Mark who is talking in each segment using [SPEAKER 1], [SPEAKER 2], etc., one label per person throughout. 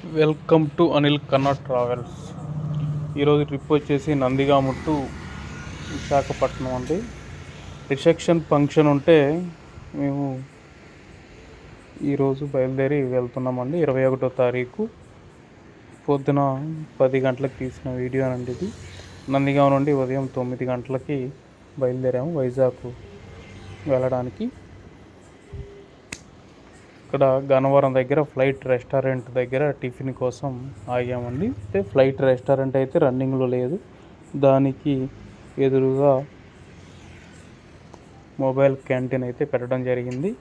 [SPEAKER 1] Welcome to Anil కన్నా travels. ఈరోజు trip వచ్చేసి నందిగామ టు విశాఖపట్నం అండి. రిసెప్షన్ ఫంక్షన్ ఉంటే మేము ఈరోజు బయలుదేరి వెళ్తున్నామండి. 21వ తారీఖు పొద్దున 10 గంటలకు తీసిన వీడియో అండి ఇది. నందిగామ నుండి ఉదయం 9 గంటలకి బయలుదేరాము వైజాగ్ వెళ్ళడానికి. ఇక్కడ గన్నవరం దగ్గర ఫ్లైట్ రెస్టారెంట్ దగ్గర టిఫిన్ కోసం ఆగామండి. అంటే ఫ్లైట్ రెస్టారెంట్ అయితే రన్నింగ్లో లేదు, దానికి ఎదురుగా మొబైల్ క్యాంటీన్ అయితే పెట్టడం జరిగింది.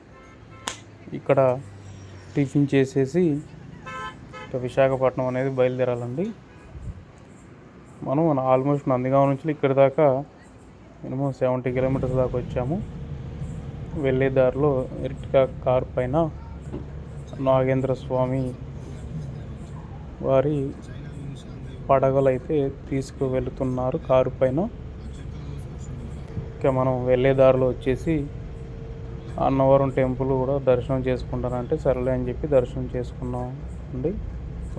[SPEAKER 1] ఇక్కడ టిఫిన్ చేసేసి విశాఖపట్నం అనేది బయలుదేరాలండి. మనం ఆల్మోస్ట్ నందిగామ నుంచి ఇక్కడి దాకా మినిమం 70 కిలోమీటర్స్ దాకా వచ్చాము. వెళ్ళే దారిలో ఎర్టిగా కార్ పైన నాగేంద్ర స్వామి వారి పడగలైతే తీసుకువెళుతున్నారు కారు పైన. ఇక మనం వెళ్ళే దారిలో వచ్చేసి అన్నవరం టెంపుల్ కూడా దర్శనం చేసుకుంటానంటే సరేలే అని చెప్పి దర్శనం చేసుకున్నాం అండి.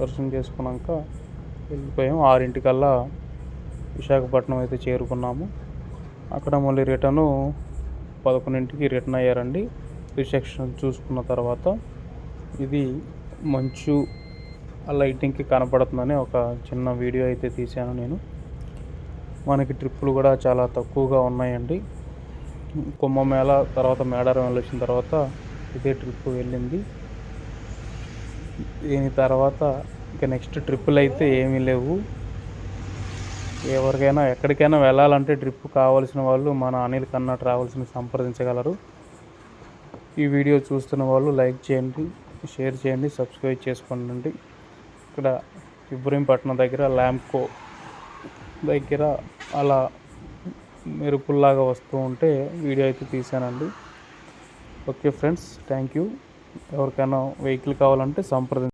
[SPEAKER 1] దర్శనం చేసుకున్నాక వెళ్ళిపోయాం. 6 విశాఖపట్నం అయితే చేరుకున్నాము. అక్కడ మళ్ళీ రిటర్ను 11కి రిటర్న్ అయ్యారండి. రిసెప్షన్ చూసుకున్న తర్వాత ఇది మంచు లైటింగ్కి కనపడుతుందని ఒక చిన్న వీడియో అయితే తీశాను నేను. మనకి ట్రిప్పులు కూడా చాలా తక్కువగా ఉన్నాయండి. కుంభమేళ తర్వాత మేడారం వెళ్ళొచ్చిన తర్వాత ఇదే ట్రిప్ వెళ్ళింది. దీని తర్వాత ఇక నెక్స్ట్ ట్రిప్పులు అయితే ఏమీ లేవు. ఎవరికైనా ఎక్కడికైనా వెళ్ళాలంటే ట్రిప్ కావాల్సిన వాళ్ళు మన అనిల్ కన్నా ట్రావెల్స్ని సంప్రదించగలరు. ఈ వీడియో చూస్తున్న వాళ్ళు లైక్ చేయండి, షేర్ చేయండి, సబ్స్క్రైబ్ చేసుకోండి. ఇక్కడ ఇబ్రహీంపట్నం దగ్గర ల్యాంప్కో దగ్గర అలా మెరుపుల్లాగా వస్తూ ఉంటే వీడియో అయితే తీశానండి. Okay friends, thank you. ఎవరికైనా వెహికల్ కావాలంటే సంప్రదించండి.